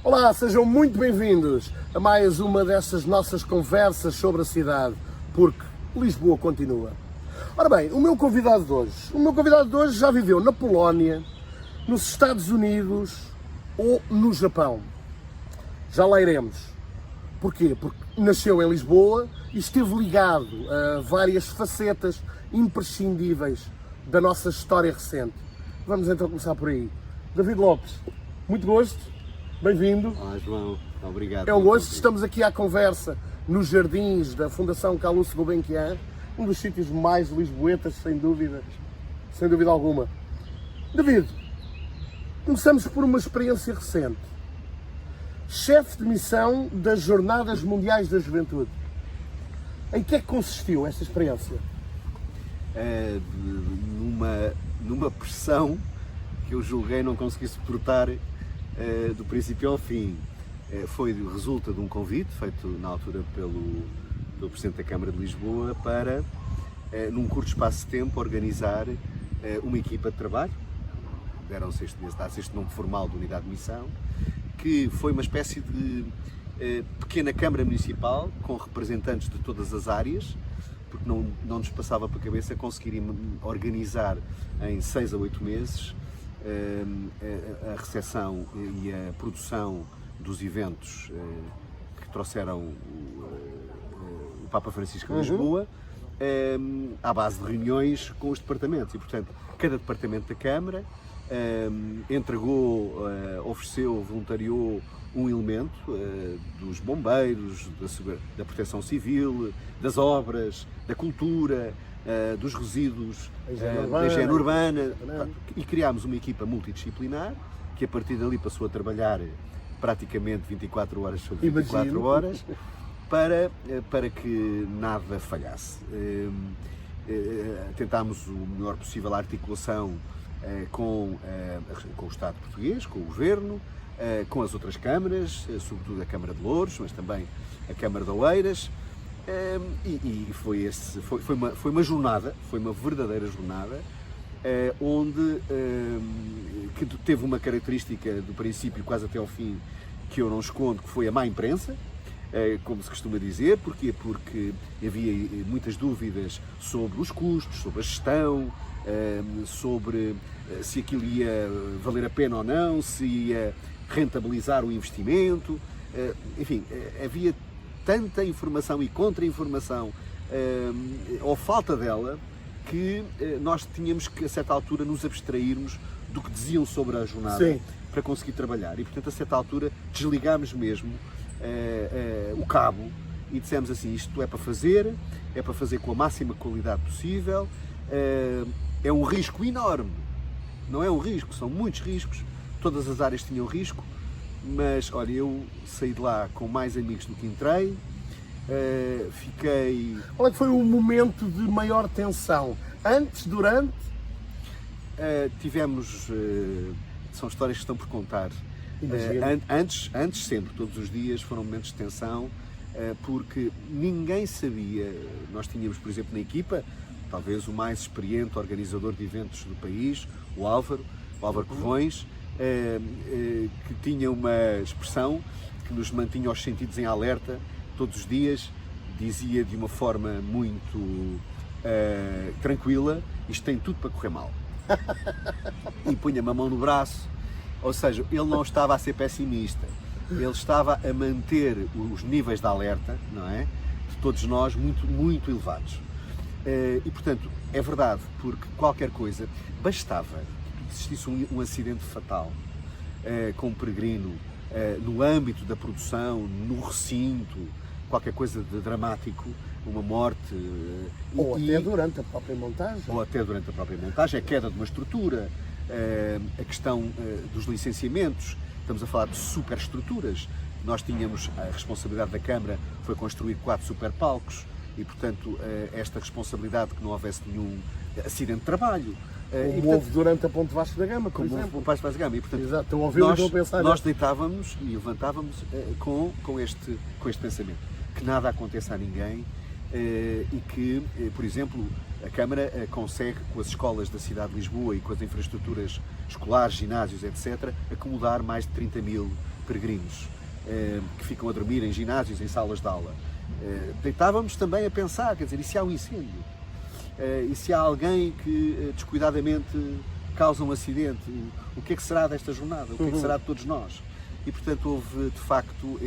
Olá, sejam muito bem-vindos a mais uma dessas nossas conversas sobre a cidade, porque Lisboa continua. Ora bem, o meu convidado de hoje já viveu na Polónia, nos Estados Unidos ou no Japão. Já lá iremos. Porquê? Porque nasceu em Lisboa e esteve ligado a várias facetas imprescindíveis da nossa história recente. Vamos então começar por aí. David Lopes, muito gosto. Bem-vindo. Olá, João. Obrigado. É um gosto. Estamos aqui à conversa nos jardins da Fundação Calouste Gulbenkian, um dos sítios mais lisboetas, sem dúvida alguma. David, começamos por uma experiência recente. Chefe de missão das Jornadas Mundiais da Juventude. Em que é que consistiu esta experiência? Numa pressão que eu julguei não conseguir suportar do princípio ao fim. Resulta de um convite feito na altura pelo Presidente da Câmara de Lisboa para, num curto espaço de tempo, organizar uma equipa de trabalho. Deram-se este nome formal de unidade de missão, que foi uma espécie de pequena Câmara Municipal com representantes de todas as áreas, porque não nos passava pela cabeça conseguir organizar em 6 a 8 meses a recepção e a produção dos eventos que trouxeram o Papa Francisco a Lisboa, à base de reuniões com os departamentos. E, portanto, cada departamento da Câmara entregou, ofereceu, voluntariou um elemento dos bombeiros, da proteção civil, das obras, da cultura, dos resíduos, da higiene urbana, e criámos uma equipa multidisciplinar que a partir dali passou a trabalhar praticamente 24 horas sobre 24 horas para que nada falhasse. Tentámos o melhor possível a articulação com o Estado português, com o Governo, com as outras câmaras, sobretudo a Câmara de Louros, mas também a Câmara de Oeiras. E foi uma jornada, foi uma verdadeira jornada, onde que teve uma característica do princípio quase até ao fim que eu não escondo, que foi a má imprensa, como se costuma dizer. Porquê? Porque havia muitas dúvidas sobre os custos, sobre a gestão, sobre se aquilo ia valer a pena ou não, se ia rentabilizar o investimento, enfim, havia tanta informação e contra-informação, ou falta dela, que nós tínhamos que, a certa altura, nos abstrairmos do que diziam sobre a jornada. Sim. Para conseguir trabalhar. E, portanto, a certa altura, desligámos mesmo o cabo e dissemos assim: isto é para fazer com a máxima qualidade possível, é um risco enorme, não é um risco, são muitos riscos, todas as áreas tinham risco. Mas, olha, eu saí de lá com mais amigos do que entrei, fiquei... Qual é que foi o momento de maior tensão? Antes, durante? Tivemos... são histórias que estão por contar. Antes sempre, todos os dias foram momentos de tensão, porque ninguém sabia. Nós tínhamos, por exemplo, na equipa, talvez o mais experiente organizador de eventos do país, o Álvaro Covões, que tinha uma expressão que nos mantinha os sentidos em alerta todos os dias. Dizia de uma forma muito tranquila: isto tem tudo para correr mal. E punha-me a mão no braço. Ou seja, ele não estava a ser pessimista, ele estava a manter os níveis de alerta, não é, de todos nós muito, muito elevados. E, portanto, é verdade, porque qualquer coisa, bastava que existisse um acidente fatal com um peregrino no âmbito da produção, no recinto, qualquer coisa de dramático, uma morte. Ou até durante a própria montagem. Ou até durante a própria montagem, a queda de uma estrutura, a questão dos licenciamentos, estamos a falar de superestruturas. Nós tínhamos, a responsabilidade da Câmara foi construir 4 superpalcos e, portanto, esta responsabilidade de que não houvesse nenhum acidente de trabalho. Como houve durante a Ponte Vasco da Gama, por exemplo. O Vasco da Gama. E, portanto, exato, estão a ouvir o que eu pensar. Nós deitávamos e levantávamos com este pensamento, que nada aconteça a ninguém e que, por exemplo, a Câmara consegue, com as escolas da cidade de Lisboa e com as infraestruturas escolares, ginásios, etc., acomodar mais de 30 mil peregrinos que ficam a dormir em ginásios, em salas de aula. Deitávamos também a pensar, quer dizer, e se há um incêndio? E se há alguém que descuidadamente causa um acidente? O que é que será desta jornada? O que é que será de todos nós? E, portanto, houve, de facto,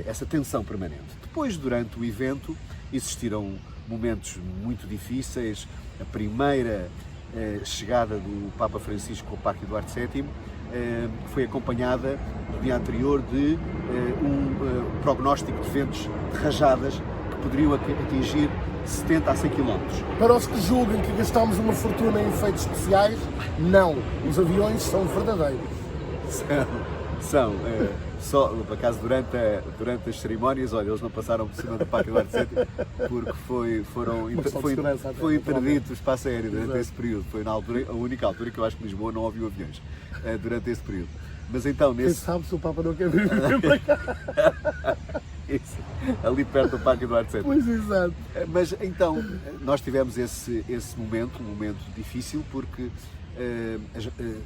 essa tensão permanente. Depois, durante o evento, existiram momentos muito difíceis. A primeira chegada do Papa Francisco ao Parque Eduardo VII foi acompanhada no dia anterior de um prognóstico de ventos de rajadas que poderiam atingir 70 a 100 km. Para os que julguem que gastámos uma fortuna em efeitos especiais, não. Os aviões são verdadeiros. São. Só, por acaso, durante as cerimónias, olha, eles não passaram por cima do Parque Eduardo VII porque foi interdito o espaço aéreo durante esse período. Foi a única altura que eu acho que Lisboa não ouviu aviões durante esse período. Mas então, quem sabe se o Papa não quer vir para cá? Isso, ali perto do Parque Eduardo VII. Pois, exato. Mas então, nós tivemos esse momento, um momento difícil, porque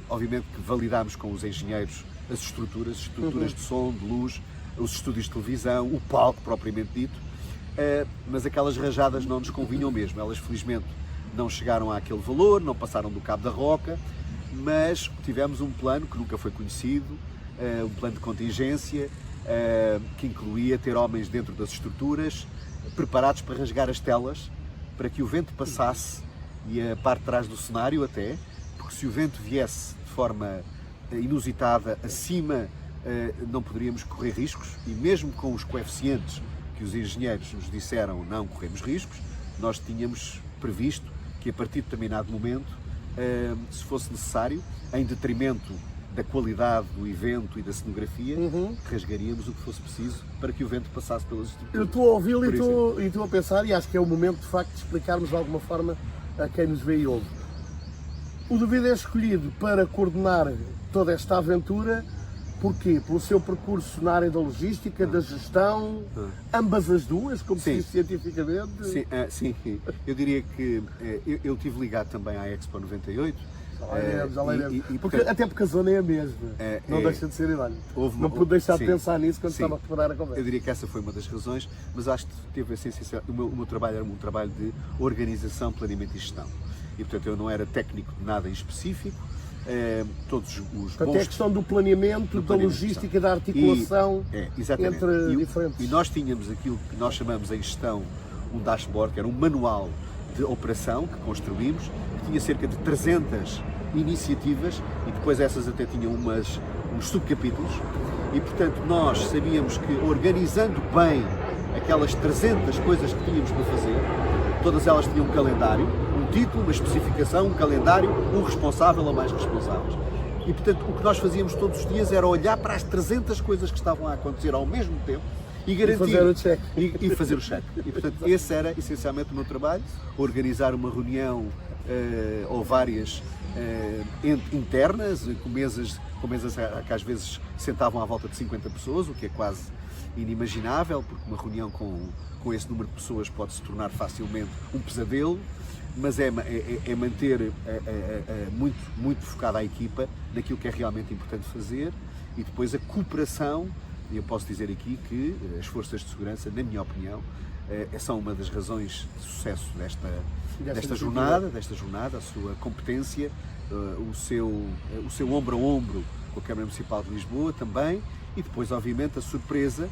obviamente que validámos com os engenheiros as estruturas de som, de luz, os estúdios de televisão, o palco propriamente dito, mas aquelas rajadas não nos convinham mesmo. Elas felizmente não chegaram àquele valor, não passaram do Cabo da Roca, mas tivemos um plano que nunca foi conhecido, um plano de contingência, que incluía ter homens dentro das estruturas, preparados para rasgar as telas, para que o vento passasse e a parte de trás do cenário até, porque se o vento viesse de forma inusitada acima, não poderíamos correr riscos, e mesmo com os coeficientes que os engenheiros nos disseram não corremos riscos, nós tínhamos previsto que a partir de determinado momento, se fosse necessário, em detrimento da qualidade do evento e da cenografia, rasgaríamos o que fosse preciso para que o vento passasse pelas estruturas. Eu estou a ouvi-lo e estou a pensar, e acho que é o momento de facto de explicarmos de alguma forma a quem nos vê e ouve. O David é escolhido para coordenar toda esta aventura, porquê? Pelo seu percurso na área da logística, da gestão, ambas as duas, como se diz cientificamente? Sim, eu diria que eu estive ligado também à Expo 98. Já lembro. Até porque a zona é a mesma, não deixa de ser idóneo. Não pude deixar de pensar nisso quando estava a preparar a conversa. Eu diria que essa foi uma das razões, mas acho que teve a essência. O meu trabalho era um trabalho de organização, planeamento e gestão. E portanto eu não era técnico de nada em específico. Todos os portanto, é a questão do planeamento, da logística, da articulação entre diferentes. E nós tínhamos aquilo que nós chamamos em gestão um dashboard, que era um manual de operação que construímos, que tinha cerca de 300 iniciativas e depois essas até tinham uns subcapítulos e portanto nós sabíamos que organizando bem aquelas 300 coisas que tínhamos para fazer, todas elas tinham um calendário, um título, uma especificação, um calendário, um responsável ou mais responsáveis. E portanto o que nós fazíamos todos os dias era olhar para as 300 coisas que estavam a acontecer ao mesmo tempo e garantir e fazer o check. E portanto esse era essencialmente o meu trabalho, organizar uma reunião ou várias internas, com mesas que às vezes sentavam à volta de 50 pessoas, o que é quase inimaginável, porque uma reunião com esse número de pessoas pode se tornar facilmente um pesadelo, mas é manter muito focada a equipa naquilo que é realmente importante fazer e depois a cooperação. E eu posso dizer aqui que as forças de segurança, na minha opinião, são uma das razões de sucesso desta jornada, a sua competência, o seu ombro a ombro com a Câmara Municipal de Lisboa também, e depois, obviamente, a surpresa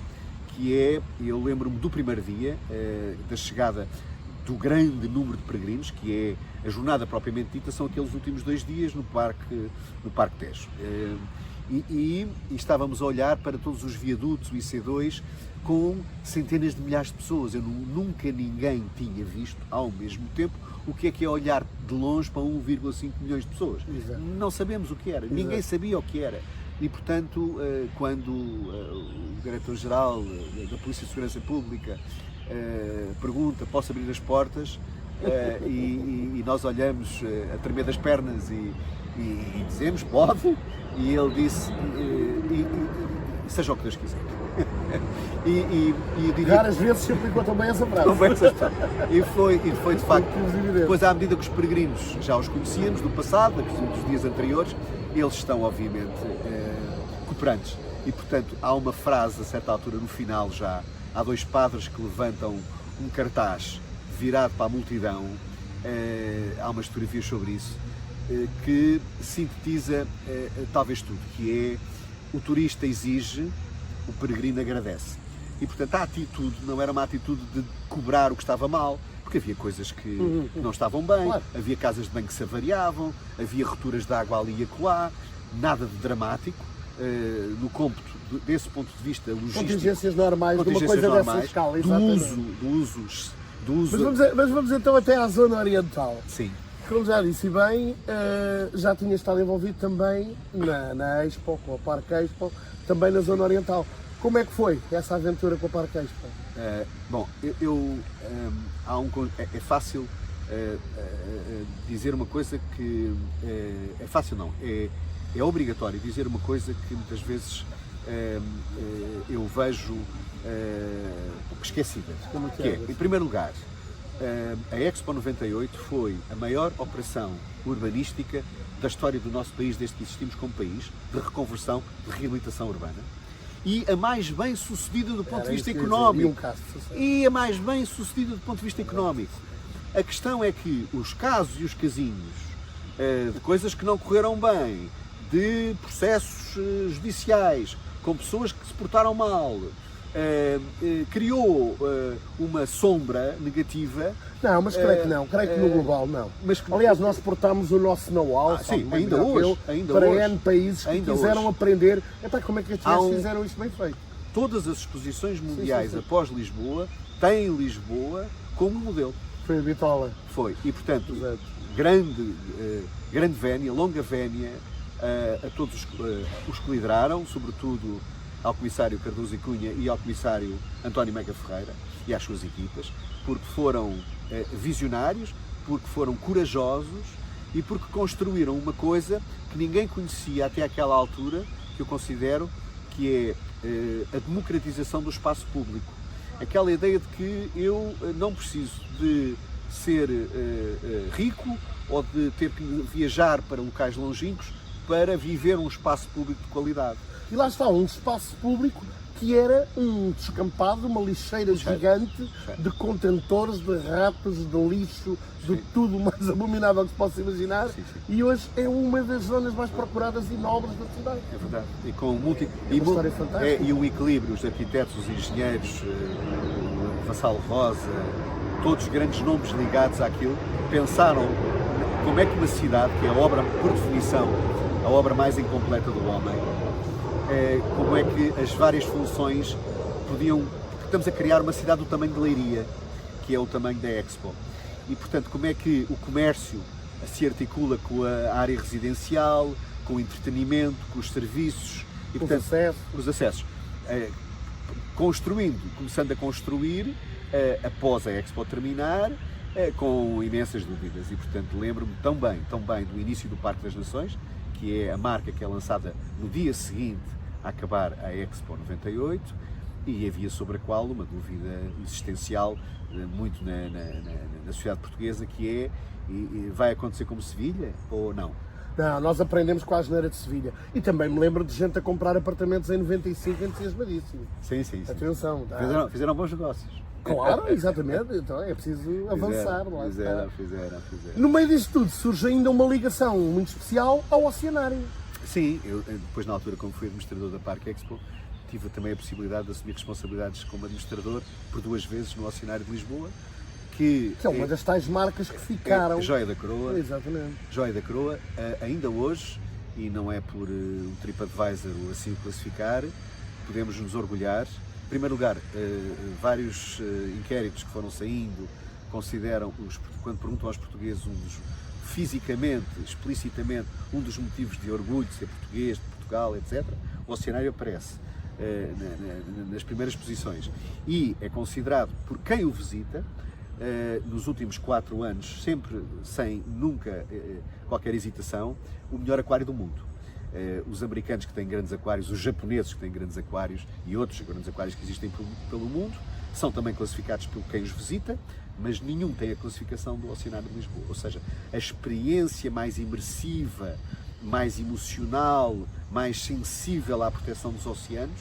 que é, eu lembro-me do primeiro dia, da chegada do grande número de peregrinos, que é a jornada propriamente dita, são aqueles últimos 2 dias no Parque Tejo. E estávamos a olhar para todos os viadutos, o IC2, com centenas de milhares de pessoas. Nunca ninguém tinha visto ao mesmo tempo o que é olhar de longe para 1,5 milhões de pessoas. Exato. Não sabemos o que era, ninguém sabia o que era. E, portanto, quando o Diretor-Geral da Polícia de Segurança Pública pergunta, posso abrir as portas? E nós olhamos a tremer das pernas e dizemos, pode, e ele disse, seja o que Deus quiser. Raras vezes se aplicou também essa frase. E foi de facto, depois à medida que os peregrinos já os conhecíamos do passado, dos dias anteriores, eles estão obviamente cooperantes. E portanto há uma frase a certa altura no final já, há dois padres que levantam um cartaz virado para a multidão, há umas fotografias sobre isso, que sintetiza talvez tudo, que é o turista exige, o peregrino agradece. E portanto a atitude não era uma atitude de cobrar o que estava mal, porque havia coisas que não estavam bem, claro. Havia casas de banho que se avariavam, havia rupturas de água ali e acolá, nada de dramático, no cômputo desse ponto de vista logístico. Contingências normais, de uma coisa dessa escala, do uso. Mas vamos então até à zona oriental. Sim. Como já disse bem, já tinha estado envolvido também na Expo, com a Parque Expo, também na zona oriental. Como é que foi essa aventura com a Parque Expo? Bom, é fácil dizer uma coisa que... é fácil não, é obrigatório dizer uma coisa que muitas vezes eu vejo esquecida. Que é, em primeiro lugar, a Expo 98 foi a maior operação urbanística da história do nosso país, desde que existimos como país, de reconversão, de reabilitação urbana, e a mais bem sucedida do ponto de vista económico. E a mais bem sucedida do ponto de vista económico. A questão é que os casos e os casinhos de coisas que não correram bem, de processos judiciais, com pessoas que se portaram mal, criou uma sombra negativa. Não, mas creio que não, creio que no global não. Aliás, nós portámos o nosso know-how ainda hoje, para N países que quiseram aprender como é que estes fizeram isto bem feito. Todas as exposições mundiais após Lisboa têm Lisboa como modelo. Foi a bitola. Foi, e portanto, grande vénia, longa vénia a todos os que lideraram, sobretudo ao Comissário Cardoso e Cunha e ao Comissário António Mega Ferreira e às suas equipas, porque foram visionários, porque foram corajosos e porque construíram uma coisa que ninguém conhecia até aquela altura, que eu considero que é a democratização do espaço público. Aquela ideia de que eu não preciso de ser rico ou de ter que viajar para locais longínquos para viver um espaço público de qualidade. E lá está, um espaço público que era um descampado, uma lixeira gigante de contentores, de ratos, de lixo, de tudo mais abominável que se possa imaginar. E hoje é uma das zonas mais procuradas e nobres da cidade. É verdade. E com uma história fantástica. E um equilíbrio, os arquitetos, os engenheiros, Vassalo Rosa, todos os grandes nomes ligados àquilo, pensaram como é que uma cidade, que é a obra, por definição, a obra mais incompleta do homem, como é que as várias funções podiam... Estamos a criar uma cidade do tamanho de Leiria, que é o tamanho da Expo. E, portanto, como é que o comércio se articula com a área residencial, com o entretenimento, com os serviços... E, portanto, os acessos. Começando a construir, após a Expo terminar, com imensas dúvidas. E, portanto, lembro-me tão bem do início do Parque das Nações, que é a marca que é lançada no dia seguinte a acabar a Expo 98, e havia sobre a qual uma dúvida existencial muito na sociedade portuguesa, que é, vai acontecer como Sevilha ou não? Não, nós aprendemos com a asneira de Sevilha. E também me lembro de gente a comprar apartamentos em 95 entusiasmadíssimo. Sim. Atenção. Fizeram bons negócios. Claro, exatamente. Então é preciso avançar. Fizeram. No meio disto tudo surge ainda uma ligação muito especial ao Oceanário. Sim, eu depois na altura, como fui administrador da Parque Expo, tive também a possibilidade de assumir responsabilidades como administrador por 2 vezes no Oceanário de Lisboa, que é uma das tais marcas que ficaram. Joia da Coroa. Exatamente. Joia da Coroa, ainda hoje, e não é por o TripAdvisor assim o classificar, podemos nos orgulhar. Em primeiro lugar, vários inquéritos que foram saindo consideram, quando perguntam aos portugueses, fisicamente, explicitamente, um dos motivos de orgulho de ser português, de Portugal, etc., o oceanário aparece nas primeiras posições e é considerado por quem o visita, nos últimos 4 anos, sempre sem nunca qualquer hesitação, o melhor aquário do mundo. Os americanos que têm grandes aquários, os japoneses que têm grandes aquários e outros grandes aquários que existem pelo mundo, são também classificados por quem os visita, mas nenhum tem a classificação do Oceanário de Lisboa. Ou seja, a experiência mais imersiva, mais emocional, mais sensível à proteção dos oceanos,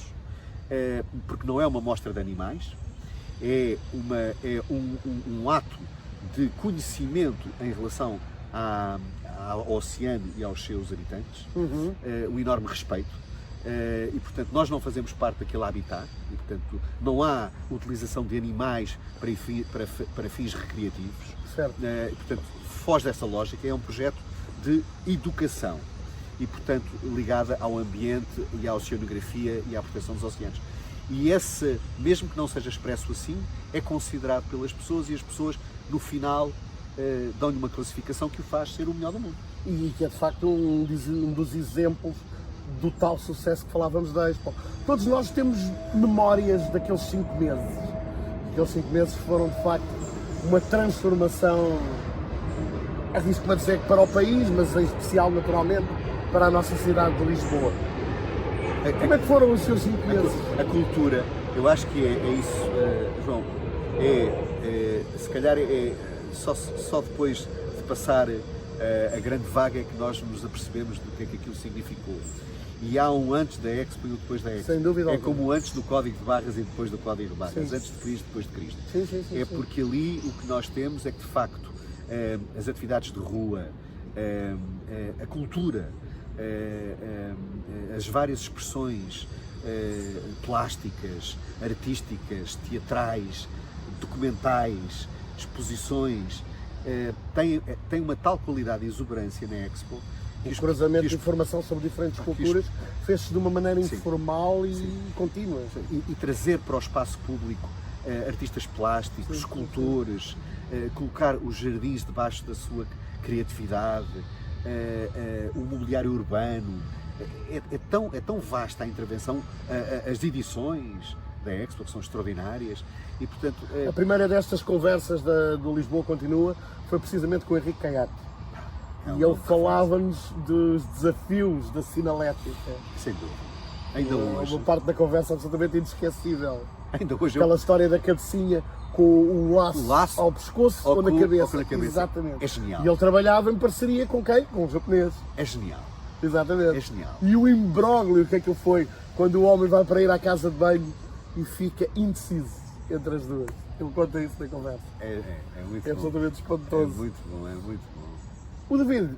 porque não é uma mostra de animais, é um ato de conhecimento em relação ao oceano e aos seus habitantes, um enorme respeito. E portanto nós não fazemos parte daquele habitat e portanto não há utilização de animais para fins recreativos. Certo. E portanto foge dessa lógica, é um projeto de educação e portanto ligada ao ambiente e à oceanografia e à proteção dos oceanos. E esse, mesmo que não seja expresso assim, é considerado pelas pessoas e as pessoas no final dão-lhe uma classificação que o faz ser o melhor do mundo. E que é de facto um dos exemplos do tal sucesso que falávamos da Expo. Todos nós temos memórias daqueles 5 meses. Aqueles 5 meses foram de facto uma transformação, arrisco-me a dizer que para o país, mas em especial naturalmente para a nossa cidade de Lisboa. Como é que foram os seus 5 meses? A cultura, eu acho que é isso, João, se calhar só depois de passar a grande vaga é que nós nos apercebemos do que é que aquilo significou. E há um antes da Expo e um depois da Expo. Sem dúvida. É como o antes do Código de Barras e depois do Código de Barras, sim. Antes de Cristo, depois de Cristo. Sim, porque ali o que nós temos é que de facto as atividades de rua, a cultura, as várias expressões plásticas, artísticas, teatrais, documentais, exposições, tem uma tal qualidade e exuberância na Expo. O cruzamento de informação sobre diferentes culturas fez-se de uma maneira informal e contínua. E trazer para o espaço público artistas plásticos, escultores, colocar os jardins debaixo da sua criatividade, o mobiliário urbano. É tão vasta a intervenção, as edições da Expo, que são extraordinárias, e portanto... A primeira destas conversas do Lisboa Continua foi precisamente com o Henrique Caiate. E ele falava-nos dos desafios da sinalética. Sem dúvida. Ainda hoje. Uma parte da conversa absolutamente inesquecível. Ainda hoje. Aquela história da cabecinha com o laço ao pescoço ou na cabeça. Exatamente. É genial. E ele trabalhava em parceria com quem? Com os japoneses. É genial. Exatamente. É genial. E o imbróglio que aquilo foi, quando o homem vai para ir à casa de banho e fica indeciso entre as duas. Ele conta isso na conversa. É muito bom. É absolutamente espantoso. É muito bom, é muito bom. O David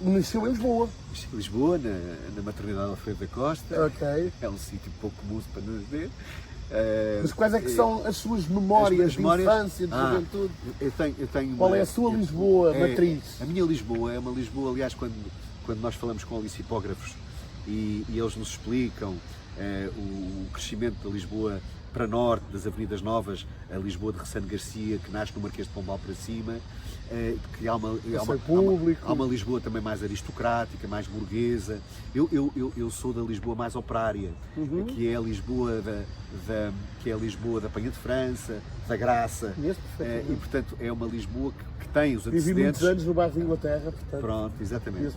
nasceu em Lisboa. Nasceu em Lisboa, na maternidade Alfredo da Costa. Ok. É um sítio pouco comum para nos ver. Mas quais é que são as suas memórias de infância, de juventude? Eu tenho Qual é a sua Lisboa matriz? A minha Lisboa é uma Lisboa, aliás, quando nós falamos com lissipógrafos e eles nos explicam o crescimento da Lisboa para norte, das Avenidas Novas, a Lisboa de Ressano Garcia, que nasce no Marquês de Pombal para cima, que há uma Lisboa também mais aristocrática, mais burguesa. Eu sou da Lisboa mais operária, que é a Lisboa que é a Lisboa da Panha de França, da Graça, e portanto é uma Lisboa que tem os antecedentes. Vivi muitos anos no bairro de Inglaterra, portanto. Pronto, exatamente.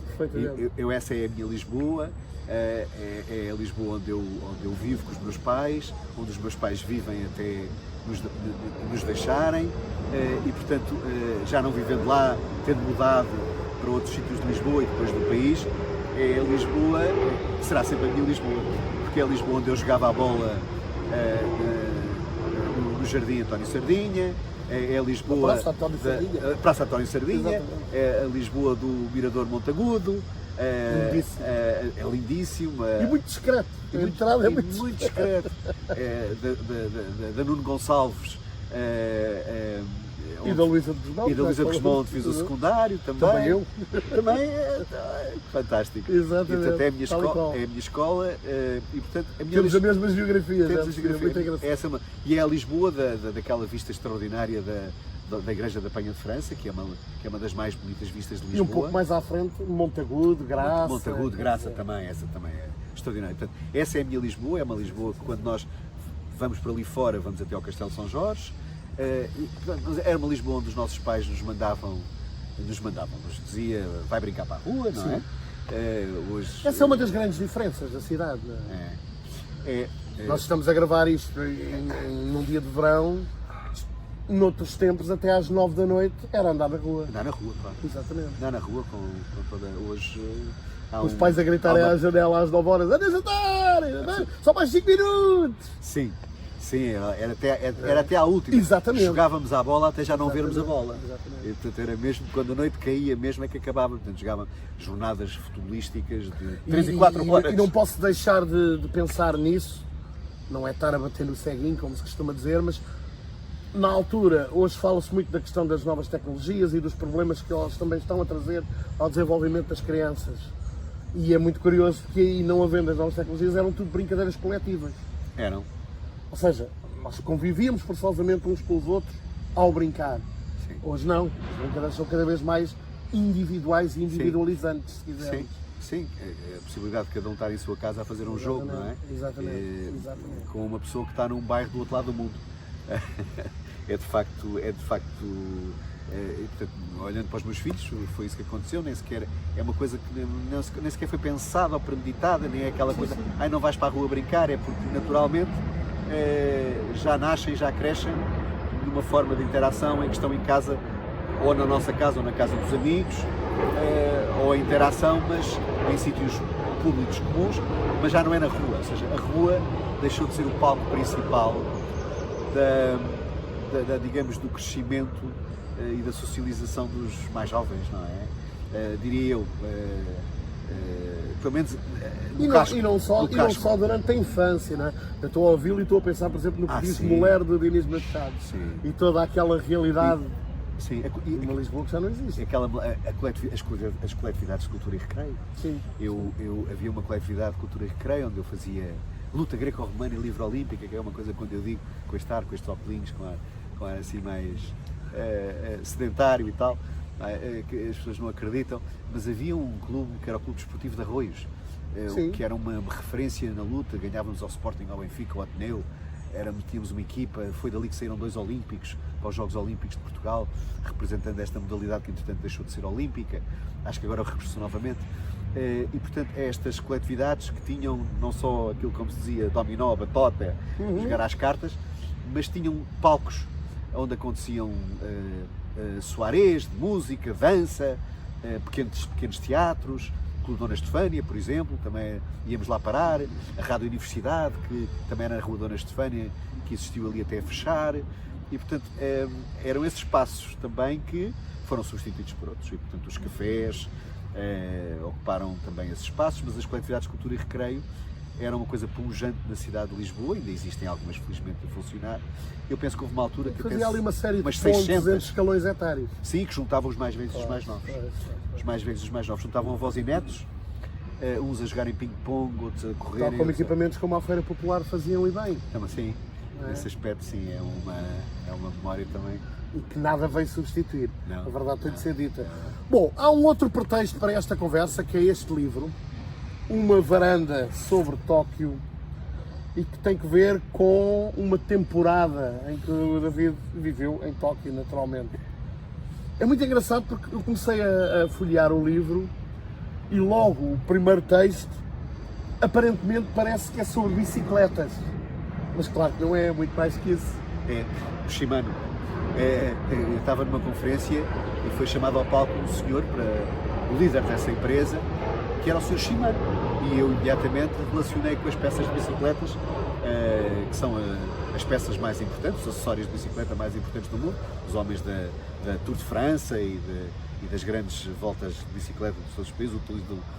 Essa é a minha Lisboa. É a Lisboa onde eu vivo com os meus pais, onde os meus pais vivem até nos deixarem, e portanto já não vivendo lá, tendo mudado para outros sítios de Lisboa e depois do país, é a Lisboa, será sempre a minha Lisboa, porque é a Lisboa onde eu jogava a bola no Jardim António Sardinha, é a Lisboa Praça António Sardinha, é a Lisboa do Mirador Montagudo. É lindíssimo. E muito discreto. A entrada é muito discreto. Da Nuno Gonçalves, E da Luísa de Gusmão. E da Luísa de Gusmão, onde fiz o secundário também. Também eu. Também é fantástico. Exatamente. E, portanto, é a minha escola, e portanto a minha Temos a mesma geografia. temos a É geografia. muito engraçado. E é a Lisboa daquela vista extraordinária da Igreja da Penha de França, que é uma das mais bonitas vistas de E Lisboa. um pouco mais à frente, Montagude, Graça. Montagude, Graça também, essa também é extraordinária. Portanto, essa é a minha Lisboa, é uma Lisboa que quando nós vamos para ali fora, vamos até ao Castelo São Jorge. Portanto, era uma Lisboa onde os nossos pais nos dizia, vai brincar para a rua, não é? Hoje, Essa é uma das grandes diferenças da cidade. Não é? Nós estamos a gravar isto num dia de verão. Noutros tempos, até às 9 da noite, era andar na rua. Andar na rua, claro. Exatamente. Andar na rua com toda. Hoje. Os pais a gritarem à janela às 9 horas: anda a jantar! Só mais 5 minutos! Sim, era até à última. Exatamente. Jogávamos à bola até já não Exatamente. vermos a bola. Exatamente. E, portanto, era mesmo quando a noite caía, mesmo é que acabava. Portanto, jogávamos jornadas futebolísticas de 3 e 4 horas. E não posso deixar de pensar nisso, não é estar a bater no ceguinho, como se costuma dizer, mas na altura, hoje fala-se muito da questão das novas tecnologias e dos problemas que elas também estão a trazer ao desenvolvimento das crianças. E é muito curioso que aí, não havendo as novas tecnologias, eram tudo brincadeiras coletivas. Eram. Ou seja, nós convivíamos forçosamente uns com os outros ao brincar. Sim. Hoje não, as brincadeiras são cada vez mais individuais e individualizantes, se quisermos. Sim, a possibilidade de cada um estar em sua casa a fazer um jogo, não é? Exatamente. Com uma pessoa que está num bairro do outro lado do mundo. É de facto, portanto, olhando para os meus filhos, foi isso que aconteceu, nem sequer é uma coisa que nem sequer foi pensada ou premeditada, nem é aquela coisa, ai não vais para a rua brincar, é porque naturalmente já nascem, já crescem numa forma de interação em que estão em casa, ou na nossa casa ou na casa dos amigos, ou a interação, mas em sítios públicos comuns, mas já não é na rua, ou seja, a rua deixou de ser o palco principal digamos, do crescimento e da socialização dos mais jovens, não é? Diria eu, pelo menos e não só durante a infância, não é? Eu estou a ouvi-lo e estou a pensar, por exemplo, no que disse Mulher de Dinis Machado e toda aquela realidade de uma Lisboa que já não existe. As coletividades de cultura e recreio. Sim. Havia uma coletividade de cultura e recreio onde eu fazia luta greco-romana e livre olímpica, que é uma coisa quando eu digo com este ar, com estes óculos, com ar assim mais sedentário e tal, que as pessoas não acreditam, mas havia um clube que era o Clube Desportivo de Arroios, que era uma referência na luta, ganhávamos ao Sporting, ao Benfica, ao Ateneu, tínhamos uma equipa, foi dali que saíram 2 olímpicos para os Jogos Olímpicos de Portugal, representando esta modalidade que entretanto deixou de ser olímpica, acho que agora regressou novamente. E portanto estas coletividades que tinham não só aquilo como se dizia dominó, batota, jogar às cartas, mas tinham palcos onde aconteciam soirées de música, dança, pequenos teatros, o Clube Dona Estefânia, por exemplo, também íamos lá parar, a Rádio Universidade, que também era na Rua Dona Estefânia, que existiu ali até a fechar, e portanto eram esses espaços também que foram substituídos por outros, e portanto os cafés ocuparam também esses espaços, mas as coletividades de cultura e recreio eram uma coisa pungente na cidade de Lisboa, ainda existem algumas felizmente a funcionar. Eu penso que houve uma altura que fazia ali uma série de pontos 600 entre escalões etários. Sim, que juntavam os mais velhos e os mais novos. Os mais velhos e os mais novos juntavam avós e netos, uns a jogarem ping-pong, outros a correr. Tal como equipamentos como a Feira Popular faziam e bem. Então, sim, nesse aspecto sim, é uma memória também. E que nada veio substituir. Não, a verdade tem de ser dita. Bom, há um outro pretexto para esta conversa, que é este livro, Uma Varanda sobre Tóquio, e que tem que ver com uma temporada em que o David viveu em Tóquio, naturalmente. É muito engraçado porque eu comecei a folhear o livro e logo o primeiro texto aparentemente parece que é sobre bicicletas. Mas claro que não é, muito mais que isso. É, o Shimano. Eu estava numa conferência e foi chamado ao palco um senhor, o líder dessa empresa, que era o Sr. Shimano. E eu imediatamente relacionei com as peças de bicicletas que são as peças mais importantes, os acessórios de bicicleta mais importantes do mundo, os homens da Tour de França e das grandes voltas de bicicleta de todos os países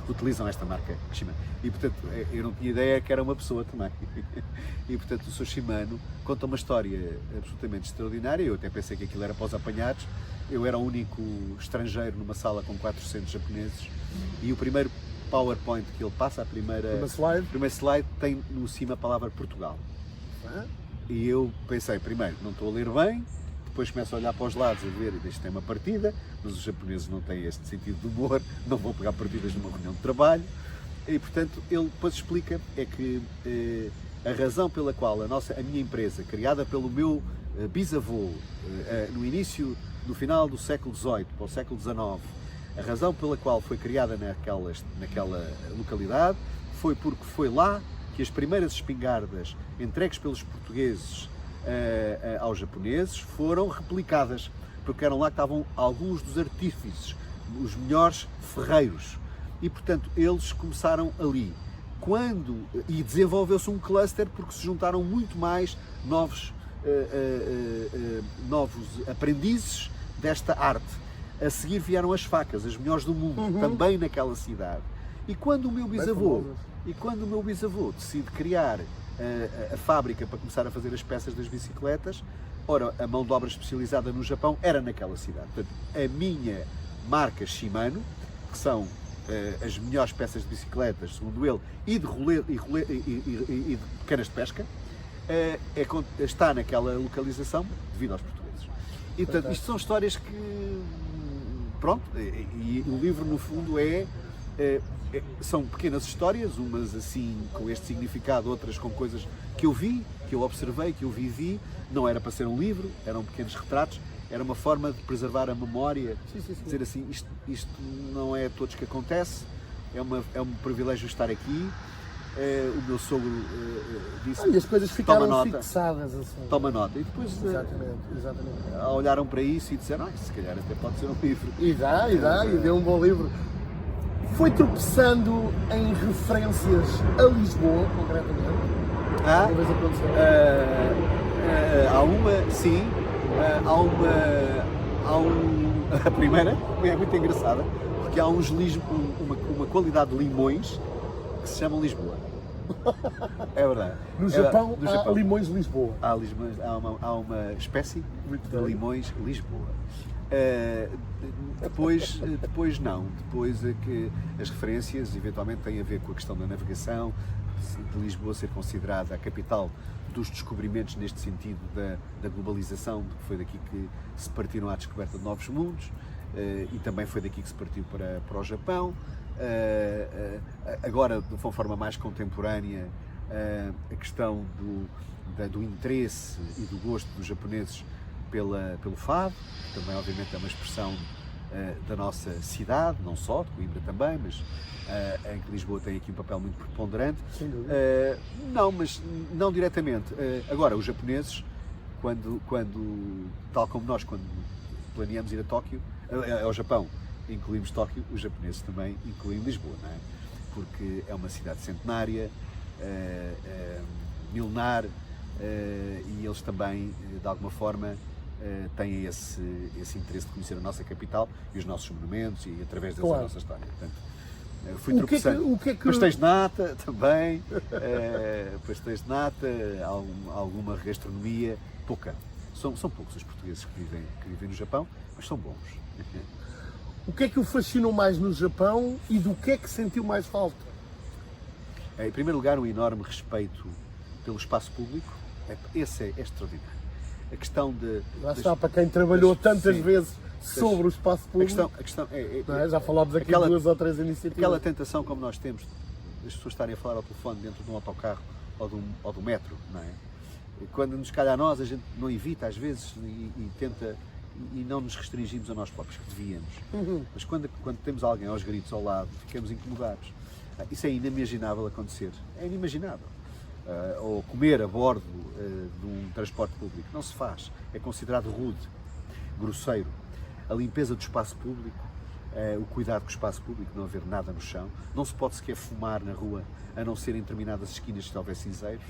utilizam esta marca Shimano. E portanto, eu não tinha ideia que era uma pessoa também. E portanto, o Sr. Shimano conta uma história absolutamente extraordinária. Eu até pensei que aquilo era para os apanhados. Eu era o único estrangeiro numa sala com 400 japoneses e o primeiro PowerPoint que ele passa, a primeira slide, tem no cima a palavra Portugal. E eu pensei, primeiro, não estou a ler bem, depois começo a olhar para os lados a ver, isto tem uma partida, mas os japoneses não têm este sentido de humor, não vão pegar partidas numa reunião de trabalho, e portanto ele depois explica é que a razão pela qual a minha empresa, criada pelo meu bisavô no final do século XVIII para o século XIX, a razão pela qual foi criada naquela localidade foi porque foi lá que as primeiras espingardas entregues pelos portugueses aos japoneses foram replicadas, porque eram lá que estavam alguns dos artífices, os melhores ferreiros, e portanto eles começaram ali. E desenvolveu-se um cluster porque se juntaram muito mais novos aprendizes desta arte. A seguir vieram as facas, as melhores do mundo, também naquela cidade. E quando o meu bisavô decide criar a fábrica para começar a fazer as peças das bicicletas, ora, a mão de obra especializada no Japão era naquela cidade. Portanto, a minha marca Shimano, que são as melhores peças de bicicletas, segundo ele, e de canas de pesca, está naquela localização devido aos portugueses. E portanto, isto são histórias que, pronto, e o livro no fundo são pequenas histórias, umas assim com este significado, outras com coisas que eu vi, que eu observei, que eu vivi. Não era para ser um livro, eram pequenos retratos, era uma forma de preservar a memória, dizer assim, isto não é a todos que acontece, é um privilégio estar aqui. O meu sogro disse, e as coisas ficaram fixadas assim. Toma nota. E depois exatamente. olharam para isso e disseram, se calhar até pode ser um livro. E deu um bom livro. Foi tropeçando em referências a Lisboa, concretamente. Alguma vez aconteceu? Há uma, sim. A primeira é muito engraçada, porque há uma qualidade de limões que se chamam Lisboa. É verdade. No Japão há limões Lisboa. Há uma espécie de limões Lisboa. Depois não. Depois é que as referências eventualmente têm a ver com a questão da navegação, de Lisboa ser considerada a capital dos descobrimentos neste sentido da globalização, que foi daqui que se partiram à descoberta de novos mundos, e também foi daqui que se partiu para o Japão. Agora, de uma forma mais contemporânea, a questão do interesse e do gosto dos japoneses pelo fado, que também obviamente é uma expressão da nossa cidade, não só, de Coimbra também, mas em que Lisboa tem aqui um papel muito preponderante. Não, mas não diretamente. Agora, os japoneses, tal como nós, quando planeamos ir a Tóquio, ao Japão, incluímos Tóquio, os japoneses também incluem Lisboa, não é? Porque é uma cidade centenária, milenar, e eles também, de alguma forma, têm esse interesse de conhecer a nossa capital e os nossos monumentos e, através deles, a nossa história. Portanto, fui tropeçando. Pastéis de nata também, pastéis de nata, alguma gastronomia, pouca. São poucos os portugueses que vivem no Japão, mas são bons. O que é que o fascinou mais no Japão e do que é que sentiu mais falta? Em primeiro lugar, um enorme respeito pelo espaço público. Esse é extraordinário. A questão de... Lá está, para quem trabalhou tantas vezes sobre o espaço público. A questão já falámos aqui de 2 ou 3 iniciativas. Aquela tentação como nós temos, as pessoas estarem a falar ao telefone dentro de um autocarro ou do metro, não é? E quando nos calha a nós, a gente não evita às vezes e tenta... E não nos restringimos a nós próprios, que devíamos. Mas quando temos alguém aos gritos ao lado, ficamos incomodados. Isso é inimaginável acontecer. É inimaginável. Ou comer a bordo de um transporte público. Não se faz. É considerado rude, grosseiro. A limpeza do espaço público o cuidado com o espaço público, não haver nada no chão, não se pode sequer fumar na rua, a não ser em determinadas esquinas se houver cinzeiros.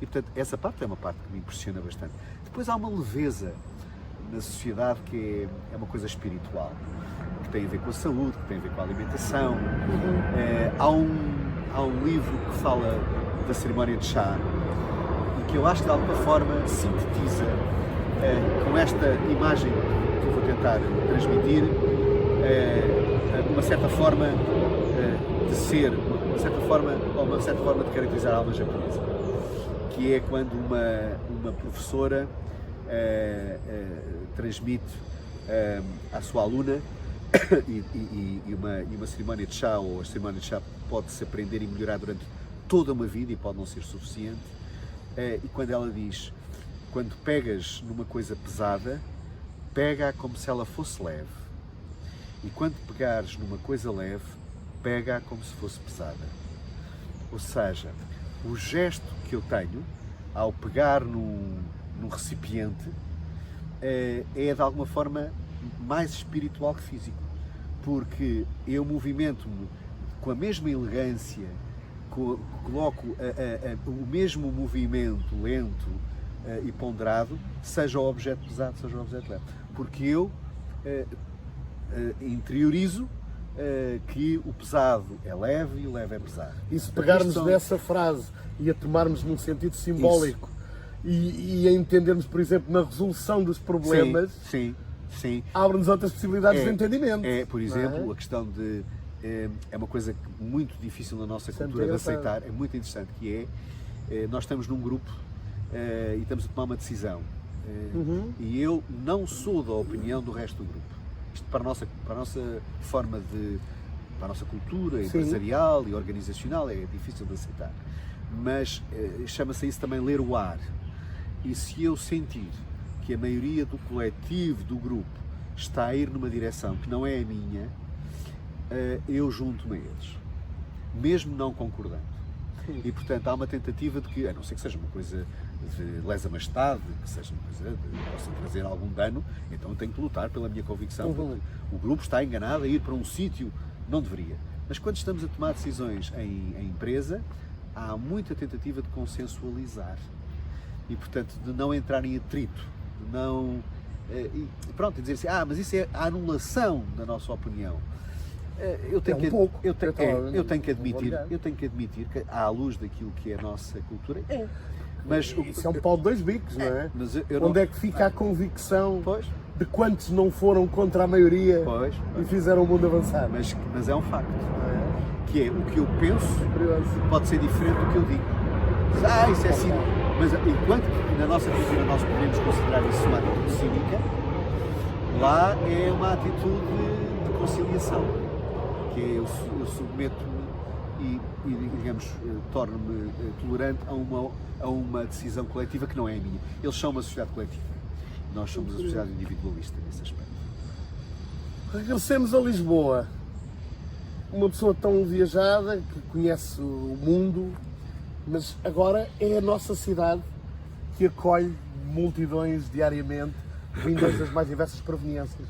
E, portanto, essa parte é uma parte que me impressiona bastante. Depois há uma leveza na sociedade que é uma coisa espiritual, que tem a ver com a saúde, que tem a ver com a alimentação. Há um livro que fala da cerimónia de chá e que eu acho que de alguma forma sintetiza com esta imagem que eu vou tentar transmitir uma certa forma de ser, uma certa forma de caracterizar a alma japonesa, que é quando uma professora transmite à sua aluna e uma cerimónia de chá, ou a cerimónia de chá pode-se aprender e melhorar durante toda uma vida e pode não ser suficiente, e quando ela diz, quando pegas numa coisa pesada, pega-a como se ela fosse leve, e quando pegares numa coisa leve, pega-a como se fosse pesada. Ou seja, o gesto que eu tenho ao pegar num recipiente é de alguma forma mais espiritual que físico, porque eu movimento-me com a mesma elegância, coloco o mesmo movimento lento e ponderado, seja o objeto pesado, seja o objeto leve, porque eu interiorizo que o pesado é leve e o leve é pesado. E se pegarmos dessa frase e a tomarmos num sentido simbólico e a entendermos, por exemplo, na resolução dos problemas, sim. abre-nos outras possibilidades de entendimento. Por exemplo, a questão de... É uma coisa muito difícil na nossa cultura de aceitar, é muito interessante, que nós estamos num grupo e estamos a tomar uma decisão. E eu não sou da opinião do resto do grupo. Isto para a nossa forma para a nossa cultura empresarial e organizacional é difícil de aceitar. Mas chama-se isso também ler o ar. E se eu sentir que a maioria do coletivo, do grupo, está a ir numa direção que não é a minha, eu junto-me a eles, mesmo não concordando. E, portanto, há uma tentativa de que, a não ser que seja uma coisa de lesa majestade, que seja uma coisa que possa trazer algum dano, então eu tenho que lutar pela minha convicção, porque o grupo está enganado a ir para um sítio, não deveria. Mas quando estamos a tomar decisões em empresa, há muita tentativa de consensualizar e, portanto, de não entrar em atrito, de não... e dizer assim, mas isso é a anulação da nossa opinião. Eu tenho que admitir que, à luz daquilo que é a nossa cultura, mas isso é um pau de dois bicos, não é? Mas onde é que fica a convicção de quantos não foram contra a maioria e fizeram o mundo avançar? Mas é um facto, que é o que eu penso pode ser diferente do que eu digo. Isso é assim. Mas enquanto na nossa cultura nós podemos considerar isso uma atitude cívica, lá é uma atitude de conciliação, que é eu submeto-me e digamos, torno-me tolerante a uma decisão coletiva que não é a minha. Eles são uma sociedade coletiva, nós somos a sociedade individualista nesse aspecto. Regressemos a Lisboa, uma pessoa tão viajada que conhece o mundo, mas agora é a nossa cidade que acolhe multidões diariamente, vindas das mais diversas proveniências.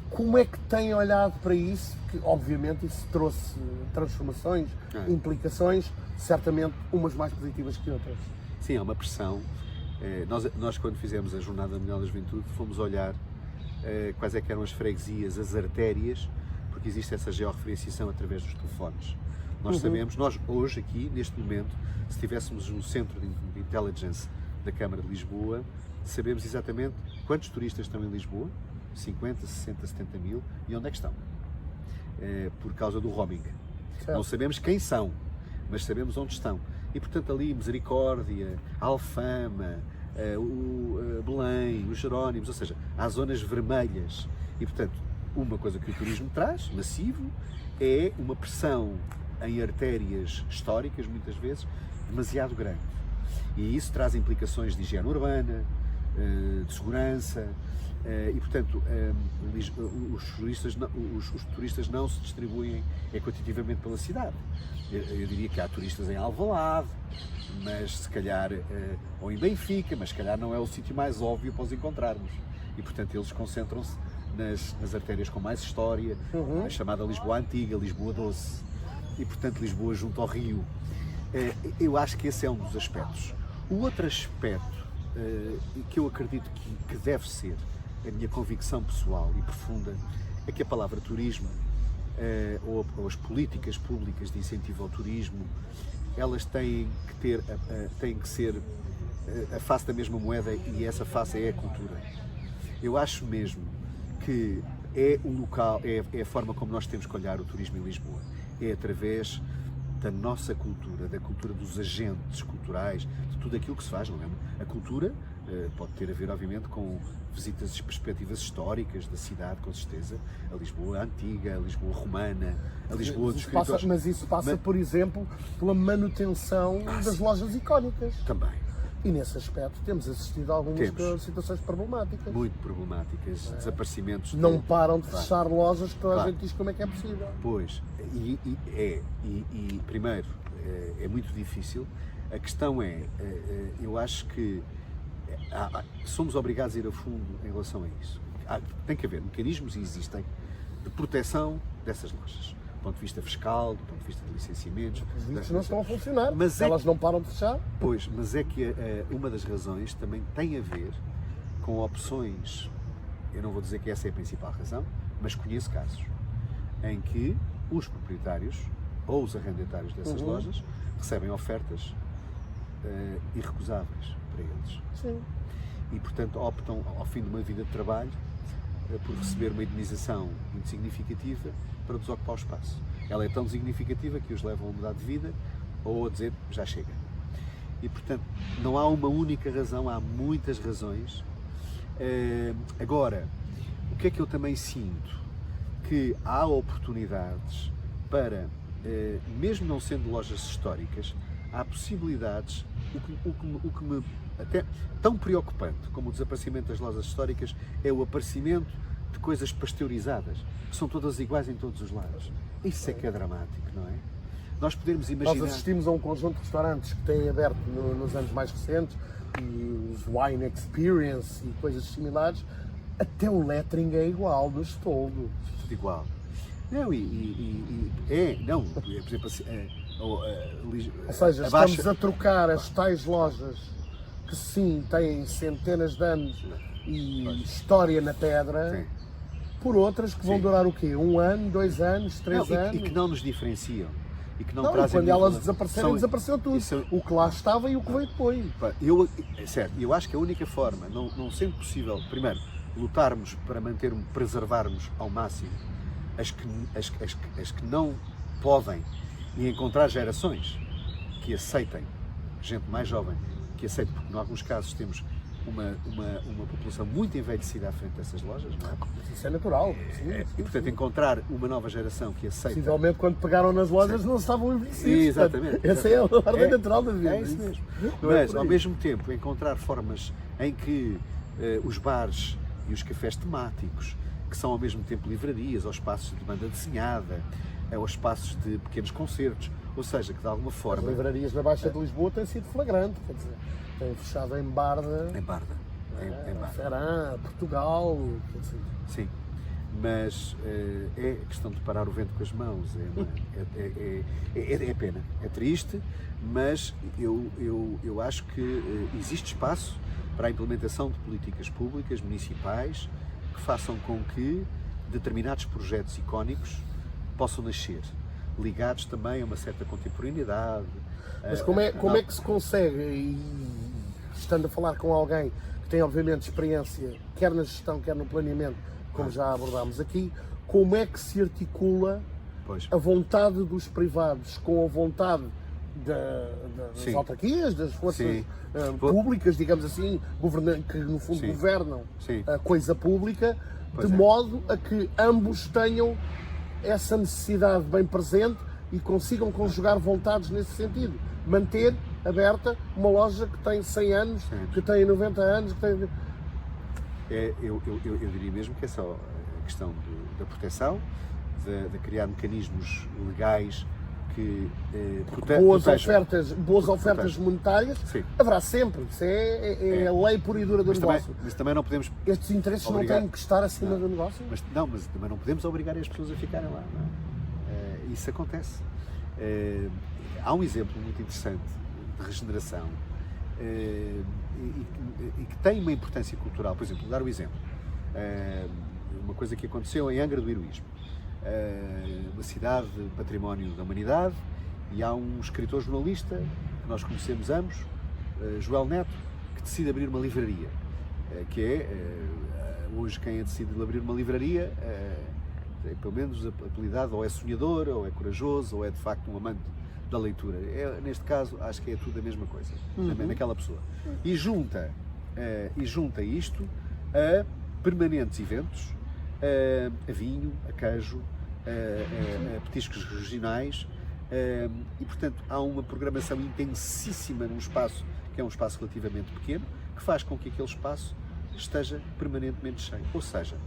Como é que tem olhado para isso? Que obviamente isso trouxe transformações, implicações, certamente umas mais positivas que outras. Sim, há uma pressão. Nós quando fizemos a Jornada Mundial da Juventude fomos olhar quais é que eram as freguesias, as artérias, porque existe essa georreferenciação através dos telefones. Nós sabemos, nós hoje aqui, neste momento, se estivéssemos no centro de intelligence da Câmara de Lisboa, sabemos exatamente quantos turistas estão em Lisboa, 50, 60, 70 mil, e onde é que estão, por causa do roaming. Certo. Não sabemos quem são, mas sabemos onde estão. E, portanto, ali Misericórdia, Alfama, Belém, os Jerónimos, ou seja, há zonas vermelhas. E, portanto, uma coisa que o turismo traz, massivo, é uma pressão em artérias históricas, muitas vezes, demasiado grande. E isso traz implicações de higiene urbana, de segurança, e, portanto, os turistas não se distribuem equitativamente pela cidade. Eu diria que há turistas em Alvalade, mas se calhar, ou em Benfica, mas se calhar não é o sítio mais óbvio para os encontrarmos. E, portanto, eles concentram-se nas artérias com mais história, a chamada Lisboa Antiga, Lisboa Doce, e portanto Lisboa junto ao Rio. Eu acho que esse é um dos aspectos. O outro aspecto que eu acredito que deve ser a minha convicção pessoal e profunda é que a palavra turismo ou as políticas públicas de incentivo ao turismo, elas têm que ser a face da mesma moeda, e essa face é a cultura. Eu acho mesmo que é o local, é a forma como nós temos que olhar o turismo em Lisboa. É através da nossa cultura, da cultura dos agentes culturais, de tudo aquilo que se faz, não é? A cultura pode ter a ver, obviamente, com visitas de perspectivas históricas da cidade, com certeza, a Lisboa Antiga, a Lisboa Romana, a Lisboa dos escritores. Mas isso passa, por exemplo, pela manutenção das lojas icónicas. Também. E nesse aspecto temos assistido a algumas situações problemáticas. Muito problemáticas, desaparecimentos. Não param de fechar lojas que toda a gente diz como é que é possível. Pois, primeiro, é muito difícil. A questão eu acho que somos obrigados a ir a fundo em relação a isso. Tem que haver mecanismos, e existem, de proteção dessas lojas. Do ponto de vista fiscal, do ponto de vista de licenciamentos. Os vistos não estão a funcionar, mas elas não param de fechar. Pois, mas é que uma das razões também tem a ver com opções, eu não vou dizer que essa é a principal razão, mas conheço casos em que os proprietários ou os arrendatários dessas lojas recebem ofertas irrecusáveis para eles. Sim. E, portanto, optam, ao fim de uma vida de trabalho, por receber uma indemnização muito significativa para desocupar o espaço. Ela é tão significativa que os leva a mudar de vida ou a dizer já chega. E, portanto, não há uma única razão, há muitas razões. Agora, o que é que eu também sinto? Que há oportunidades para, mesmo não sendo lojas históricas, há possibilidades, o que me até tão preocupante como o desaparecimento das lojas históricas é o aparecimento de coisas pasteurizadas, que são todas iguais em todos os lados. Isso é que é dramático, não é? Nós podemos imaginar... Nós assistimos a um conjunto de restaurantes que têm aberto nos anos mais recentes, e os Wine Experience e coisas similares, até o lettering é igual, nos toldos. Tudo igual. Não, por exemplo, ou seja, estamos a trocar as tais lojas que sim têm centenas de anos e história na pedra, por outras que vão durar o quê? 1 ano, 2 anos, 3 anos? E que não nos diferenciam. E que não Não, trazem quando elas desaparecerem, desapareceu tudo. O que lá estava e o que veio depois. Eu acho que a única forma, não sendo possível, primeiro, lutarmos para preservarmos ao máximo as que não podem, e encontrar gerações que aceitem, gente mais jovem, que aceite, porque em alguns casos temos uma população muito envelhecida à frente dessas lojas, não é? Isso é natural. Sim, e portanto encontrar uma nova geração que aceita... Possivelmente quando pegaram nas lojas não estavam envelhecidos. Exatamente. Essa é a ordem natural da vida. É isso mesmo. Mas ao mesmo tempo encontrar formas em que os bares e os cafés temáticos, que são ao mesmo tempo livrarias, ou espaços de banda desenhada, ou espaços de pequenos concertos, ou seja, que de alguma forma... As livrarias na Baixa de Lisboa têm sido flagrante, quer dizer, têm fechado em Barda, Ferã, Portugal, quer dizer. Sim, mas é questão de parar o vento com as mãos, é pena, é triste, mas eu acho que existe espaço para a implementação de políticas públicas, municipais, que façam com que determinados projetos icónicos possam nascer, ligados também a uma certa contemporaneidade. Mas como é que se consegue, e estando a falar com alguém que tem obviamente experiência, quer na gestão, quer no planeamento, como já abordámos aqui, como é que se articula a vontade dos privados com a vontade das autarquias, das forças públicas, digamos assim, que no fundo governam a coisa pública, de modo a que ambos tenham essa necessidade bem presente e consigam conjugar vontades nesse sentido. Manter aberta uma loja que tem 100 anos, que tem 90 anos, que tem... Eu diria mesmo que essa questão da proteção, de criar mecanismos legais que boas ofertas monetárias Sim. haverá sempre. Isso é a lei pura e dura do negócio. Mas também não podemos Estes interesses não têm que estar acima do negócio? Mas também não podemos obrigar as pessoas a ficarem lá. Não é? Isso acontece. Há um exemplo muito interessante de regeneração e que tem uma importância cultural. Por exemplo, vou dar o exemplo. Uma coisa que aconteceu em Angra do Heroísmo. Uma cidade património da humanidade, e há um escritor jornalista que nós conhecemos ambos, Joel Neto, que decide abrir uma livraria, que hoje quem decide abrir uma livraria pelo menos apelidado, ou é sonhador, ou é corajoso, ou é de facto um amante da leitura. Neste caso, acho que é tudo a mesma coisa, naquela pessoa. E junta isto a permanentes eventos, a vinho, a queijo, a petiscos regionais, e portanto há uma programação intensíssima num espaço que é um espaço relativamente pequeno, que faz com que aquele espaço esteja permanentemente cheio. Ou seja,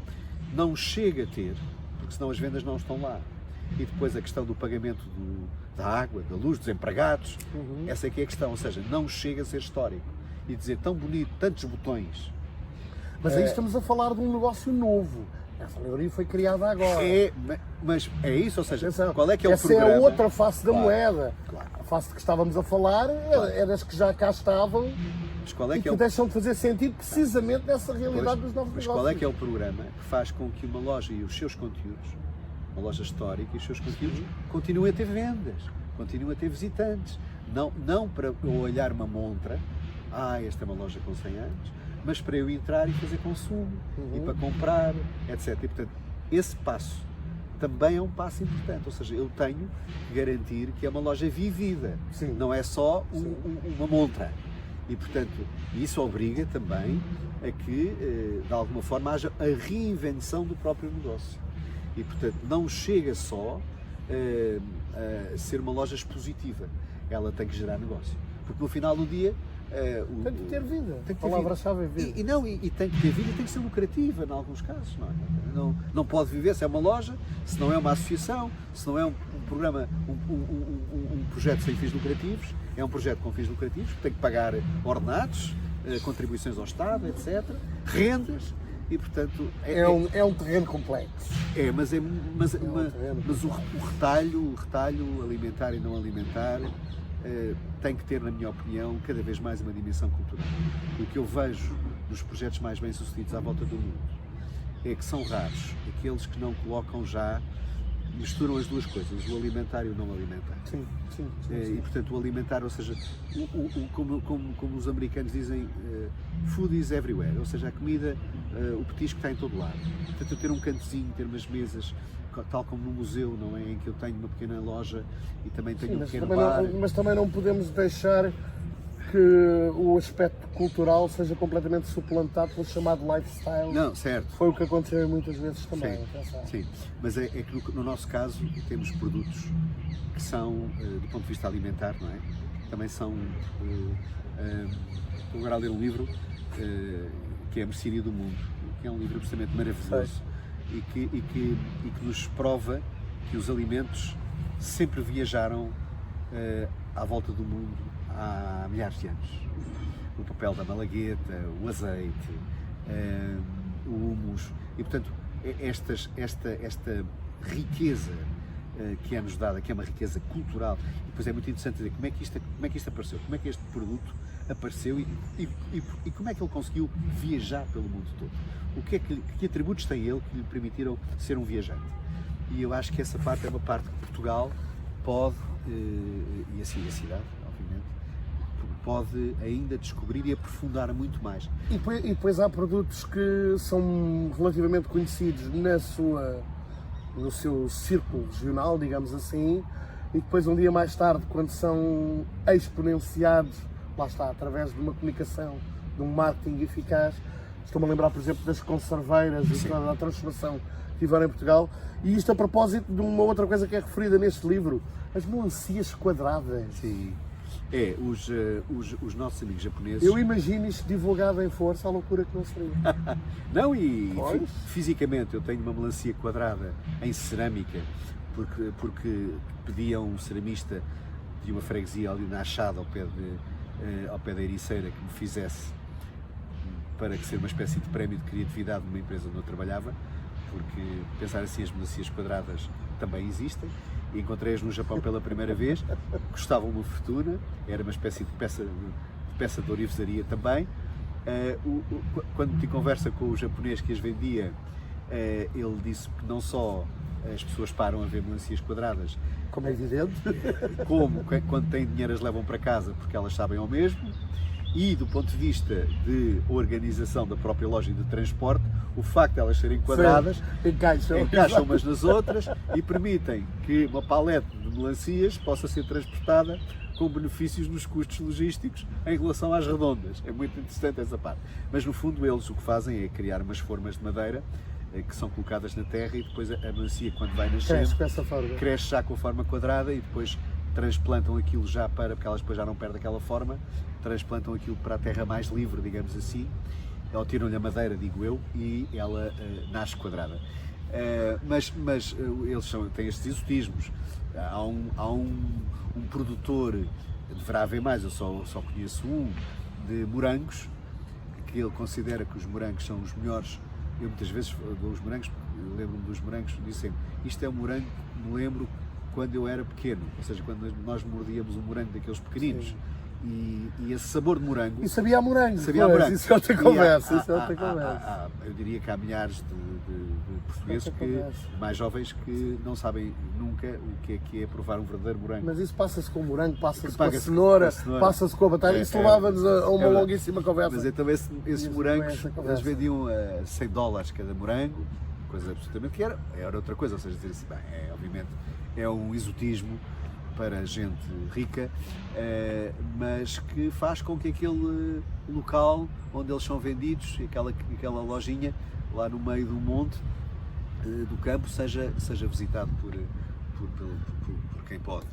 não chega a ter, porque senão as vendas não estão lá. E depois a questão do pagamento da água, da luz, dos empregados, essa é que é a questão. Ou seja, não chega a ser histórico. E dizer tão bonito, tantos botões. Mas aí estamos a falar de um negócio novo. Essa livraria foi criada agora. Mas é isso, ou seja, atenção, qual é que é o essa programa? Essa é a outra face da moeda. Claro. A face de que estávamos a falar é das que já cá estavam, mas qual é e que que deixam de fazer sentido precisamente nessa realidade dos novos negócios. Mas negócios. qual é que é o programa que faz com que uma loja e os seus conteúdos, uma loja histórica e os seus conteúdos, continuem a ter vendas, continuem a ter visitantes? Não para eu olhar uma montra, esta é uma loja com 100 anos, mas para eu entrar e fazer consumo, e para comprar, etc. E, portanto, esse passo também é um passo importante, ou seja, eu tenho que garantir que é uma loja vivida, não é só uma montra. E, portanto, isso obriga também a que, de alguma forma, haja a reinvenção do próprio negócio. E, portanto, não chega só a ser uma loja expositiva, ela tem que gerar negócio. Porque no final do dia, tem que ter vida. Tem que ter a palavra-chave é vida. E tem que ter vida e tem que ser lucrativa, em alguns casos. Não pode viver se é uma loja, se não é uma associação, se não é um programa, um projeto sem fins lucrativos, é um projeto com fins lucrativos, que tem que pagar ordenados, contribuições ao Estado, etc., rendas, e portanto... É um terreno complexo. Mas o retalho alimentar e não alimentar tem que ter, na minha opinião, cada vez mais uma dimensão cultural. O que eu vejo nos projetos mais bem-sucedidos à volta do mundo é que são raros aqueles que não colocam misturam as duas coisas, o alimentar e o não alimentar. Sim. E portanto o alimentar, ou seja, como os americanos dizem, food is everywhere, ou seja, a comida, o petisco está em todo lado. Portanto, eu ter um cantozinho, ter umas mesas, tal como no museu, não é? Em que eu tenho uma pequena loja e também tenho um pequeno bar. Mas também não podemos deixar que o aspecto cultural seja completamente suplantado pelo chamado lifestyle. Não, certo. Foi o que aconteceu muitas vezes também. Sim. Mas é que no nosso caso temos produtos que são, do ponto de vista alimentar, não é? Também são... Estou agora a ler um livro que é A Mercearia do Mundo, que é um livro absolutamente maravilhoso e que nos prova que os alimentos sempre viajaram à volta do mundo há milhares de anos. O papel da malagueta, o azeite, o hummus, e portanto esta riqueza que é-nos dada, que é uma riqueza cultural, e depois é muito interessante dizer como é que isto apareceu, como é que este produto apareceu e como é que ele conseguiu viajar pelo mundo todo. Que atributos tem ele que lhe permitiram ser um viajante? E eu acho que essa parte é uma parte que Portugal pode, e assim a cidade, obviamente, pode ainda descobrir e aprofundar muito mais. E depois há produtos que são relativamente conhecidos no seu círculo regional, digamos assim, e depois um dia mais tarde, quando são exponenciados, lá está, através de uma comunicação, de um marketing eficaz. Estou-me a lembrar, por exemplo, das conserveiras e da transformação que tiveram em Portugal. E isto a propósito de uma outra coisa que é referida neste livro, as melancias quadradas. Sim. Os nossos amigos japoneses... Eu imagino isto divulgado em força, a loucura que não seria. Não, fisicamente eu tenho uma melancia quadrada em cerâmica, porque pedia um ceramista de uma freguesia ali na Achada, ao pé da Ericeira, que me fizesse, para que ser uma espécie de prémio de criatividade numa empresa onde eu trabalhava, porque pensar assim, as melancias quadradas também existem. E encontrei-as no Japão pela primeira vez, custavam uma fortuna, era uma espécie de peça de orivesaria também. Quando tive conversa com o japonês que as vendia, ele disse que não só as pessoas param a ver melancias quadradas, Como é evidente. como quando têm dinheiro as levam para casa porque elas sabem ao mesmo, e do ponto de vista de organização da própria loja e de transporte, o facto de elas serem quadradas encaixam umas nas outras e permitem que uma palete de melancias possa ser transportada com benefícios nos custos logísticos em relação às redondas. É muito interessante essa parte. Mas no fundo eles o que fazem é criar umas formas de madeira que são colocadas na terra, e depois a melancia, quando vai nascer, cresce já com a forma quadrada, e depois transplantam aquilo já porque elas depois já não perdem aquela forma, transplantam aquilo para a terra mais livre, digamos assim, ou tiram-lhe a madeira, digo eu, e ela nasce quadrada. Mas eles têm estes exotismos. Há um produtor, deverá haver mais, eu só conheço um, de morangos, que ele considera que os morangos são os melhores. Eu muitas vezes dou os morangos, lembro-me dos morangos, disse-me, isto é um morango que me lembro quando eu era pequeno, ou seja, quando nós mordíamos um morango daqueles pequeninos. Sim. E esse sabor de morango... E sabia a morango. Sabia a morango. Isso é outra conversa. Eu diria que há milhares de portugueses mais jovens que não sabem nunca o que é provar um verdadeiro morango. Mas isso passa-se com o morango, passa-se com a cenoura, passa-se com a batata. Isso levava-nos a uma longuíssima conversa. Mas então esses morangos, eles vendiam a $100 cada morango, coisa absolutamente que era outra coisa. Ou seja, dizer assim, bem, obviamente é um exotismo para gente rica, mas que faz com que aquele local onde eles são vendidos, aquela lojinha lá no meio do monte, do campo, seja visitado por quem pode.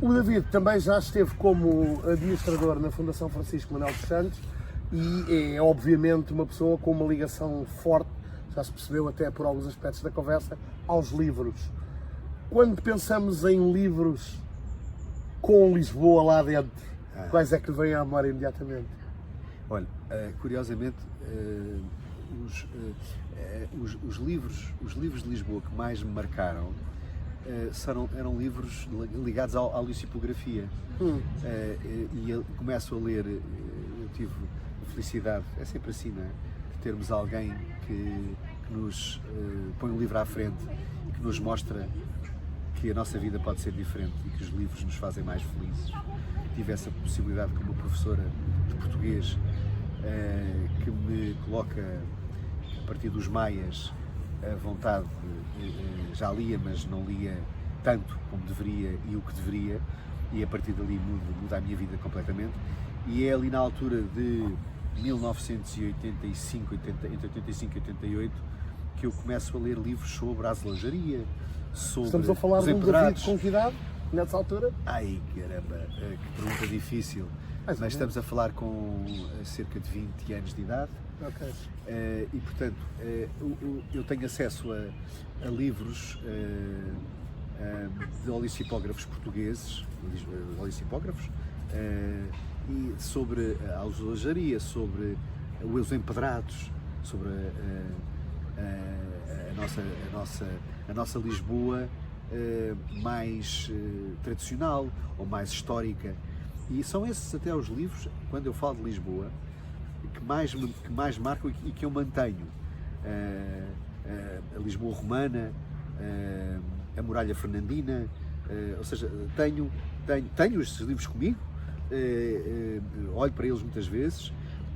O David também já esteve como administrador na Fundação Francisco Manuel dos Santos e é obviamente uma pessoa com uma ligação forte, já se percebeu até por alguns aspectos da conversa, aos livros. Quando pensamos em livros com Lisboa lá dentro, quais é que lhe vêm à memória imediatamente? Olha, curiosamente, os livros de Lisboa que mais me marcaram eram livros ligados à lexicografia. E eu começo a ler, eu tive a felicidade, é sempre assim, não é? De termos alguém que nos põe um livro à frente e que nos mostra que a nossa vida pode ser diferente e que os livros nos fazem mais felizes. Tive essa possibilidade como professora de português, que me coloca, a partir dos Maias, a vontade, já lia, mas não lia tanto como deveria e o que deveria, e a partir dali muda a minha vida completamente. E é ali na altura de 1985, entre 85 e 88, que eu começo a ler livros sobre a azelãojaria, sobre Estamos a falar de um David com que idade, nessa altura? Ai, caramba, que pergunta difícil. Mas estamos a falar com cerca de 20 anos de idade. Okay. E, portanto, eu tenho acesso a livros de olicipógrafos portugueses, e sobre a azelãojaria, sobre os empedrados, sobre a nossa Lisboa mais tradicional ou mais histórica. E são esses até os livros, quando eu falo de Lisboa, que mais marcam e que eu mantenho. A Lisboa romana, a muralha fernandina, ou seja, tenho estes livros comigo, olho para eles muitas vezes,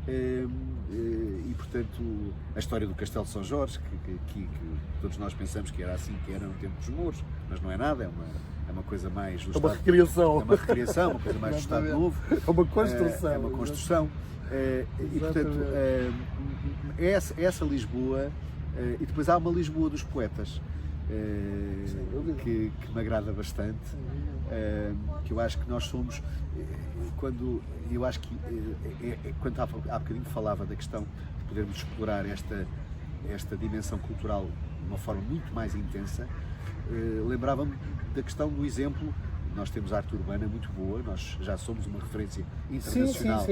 e portanto a história do Castelo de São Jorge, que todos nós pensamos que era assim, que era no tempo dos mouros, mas não é nada, é uma coisa mais do uma recriação. É uma recriação, uma coisa mais do Estado Novo. É uma construção. É uma construção. E portanto, essa Lisboa, e depois há uma Lisboa dos poetas, que me agrada bastante, que eu acho que nós somos, quando há bocadinho falava da questão de podermos explorar esta dimensão cultural de uma forma muito mais intensa, lembrava-me da questão do exemplo. Nós temos arte urbana muito boa, nós já somos uma referência internacional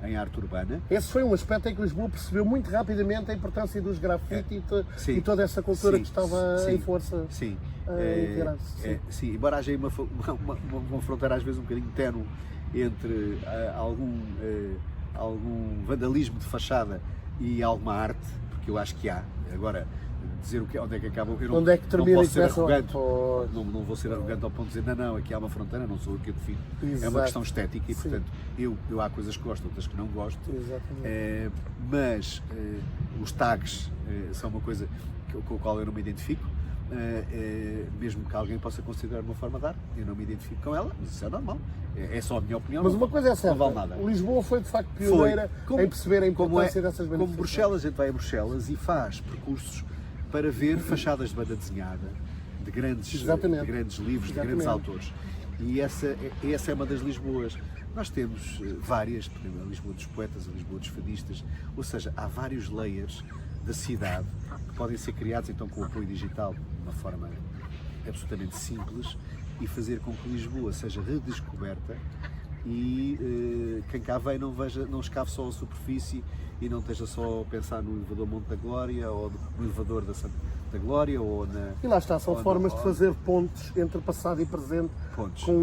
em arte urbana. Esse foi um aspecto em que Lisboa percebeu muito rapidamente a importância dos grafite e toda essa cultura que estava em força. Sim, sim, embora haja uma fronteira às vezes um bocadinho ténue entre algum vandalismo de fachada e alguma arte, porque eu acho que há. Agora, dizer onde é que acaba, eu não posso ser arrogante, não vou ser arrogante ao ponto de dizer não, aqui há uma fronteira, não sou eu que a defino. É uma questão estética e, portanto, eu há coisas que gosto, outras que não gosto. Mas os tags são uma coisa com a qual eu não me identifico. Mesmo que alguém possa considerar uma forma de arte, eu não me identifico com ela, mas isso é normal, é só a minha opinião. Mas uma coisa é certa, não vale nada. Lisboa foi de facto pioneira em perceber a importância dessas manifestações. Como Bruxelas, a gente vai a Bruxelas e faz percursos para ver fachadas de banda desenhada, de grandes livros, de grandes autores. E essa é uma das Lisboas. Nós temos várias, por exemplo, a Lisboa dos poetas, a Lisboa dos fadistas, ou seja, há vários layers da cidade que podem ser criados então com o apoio digital de uma forma absolutamente simples e fazer com que Lisboa seja redescoberta e quem cá vem não escave só a superfície e não esteja só a pensar no elevador Monte da Glória ou no elevador da Glória ou na... E lá está, são formas de fazer pontes entre passado e presente com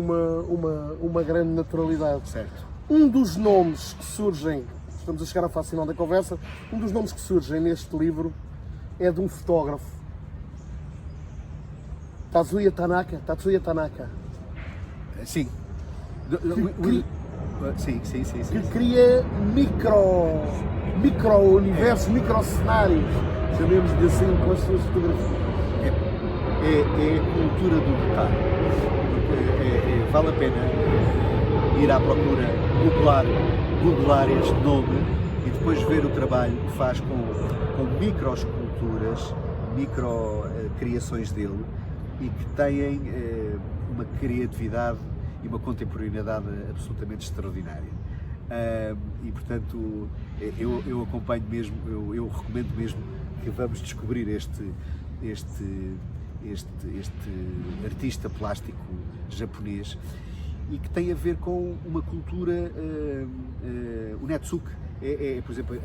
uma grande naturalidade. Certo. Um dos nomes que surgem, estamos a chegar à fase final da conversa, um dos nomes que surgem neste livro é de um fotógrafo, Tatsuya Tanaka. Sim. Que cria micro-universos, micro-cenários, chamemos-lhe assim, com as suas fotografias. É a cultura do detalhe. Vale a pena ir à procura, googlar este nome e depois ver o trabalho que faz com micro-esculturas, micro-criações dele e que têm uma criatividade e uma contemporaneidade absolutamente extraordinária. E portanto eu acompanho mesmo, eu recomendo mesmo que vamos descobrir este artista plástico japonês e que tem a ver com uma cultura, o Netsuke por exemplo,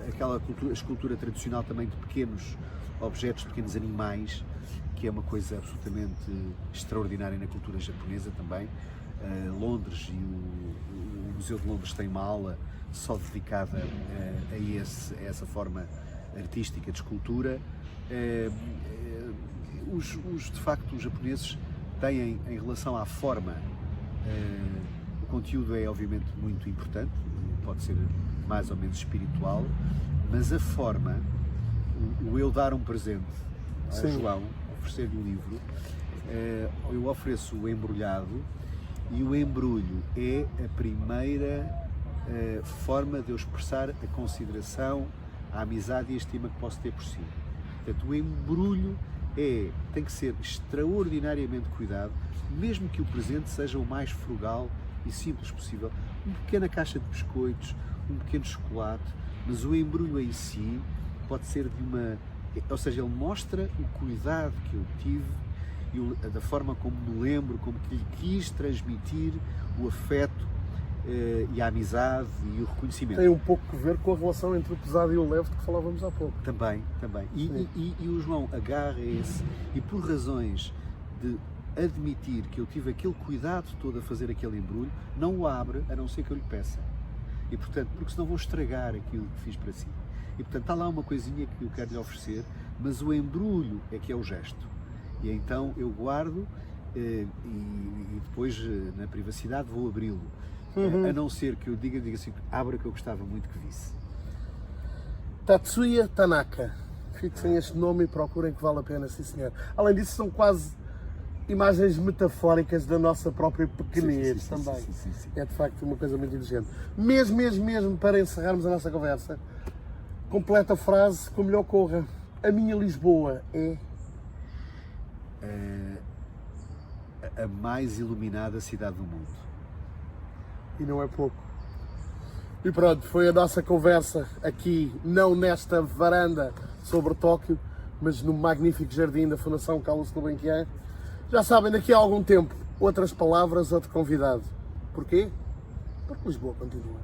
aquela escultura tradicional também de pequenos objetos, de pequenos animais, que é uma coisa absolutamente extraordinária na cultura japonesa também. Londres e o Museu de Londres tem uma aula só dedicada a essa forma artística de escultura. De facto, os japoneses têm, em relação à forma, o conteúdo é obviamente muito importante, pode ser mais ou menos espiritual, mas a forma, o eu dar um presente a João, oferecer-lhe o livro, eu ofereço o embrulhado e o embrulho é a primeira forma de eu expressar a consideração, a amizade e a estima que posso ter por si. Portanto, o embrulho tem que ser extraordinariamente cuidado, mesmo que o presente seja o mais frugal e simples possível. Uma pequena caixa de biscoitos, um pequeno chocolate, mas o embrulho em si pode ser ou seja, ele mostra o cuidado que eu tive e da forma como me lembro, como que lhe quis transmitir o afeto e a amizade e o reconhecimento. Tem um pouco a ver com a relação entre o pesado e o leve de que falávamos há pouco. Também. E o João agarra esse, e por razões de admitir que eu tive aquele cuidado todo a fazer aquele embrulho, não o abre, a não ser que eu lhe peça. E portanto, porque senão vou estragar aquilo que fiz para si. E portanto, está lá uma coisinha que eu quero lhe oferecer, mas o embrulho é que é o gesto. E então eu guardo e depois, na privacidade, vou abri-lo. A não ser que eu diga assim, abra que eu gostava muito que visse. Tatsuya Tanaka. Fixem este nome e procurem que vale a pena, sim senhor. Além disso, são quase imagens metafóricas da nossa própria pequenez também. Sim. É de facto uma coisa muito inteligente. Mesmo para encerrarmos a nossa conversa, completa a frase como lhe ocorra. A minha Lisboa é... a mais iluminada cidade do mundo. E não é pouco. E pronto, foi a nossa conversa aqui, não nesta varanda sobre Tóquio, mas no magnífico jardim da Fundação Carlos Gulbenkian. Já sabem, daqui a algum tempo, outras palavras, outro convidado. Porquê? Porque Lisboa continua.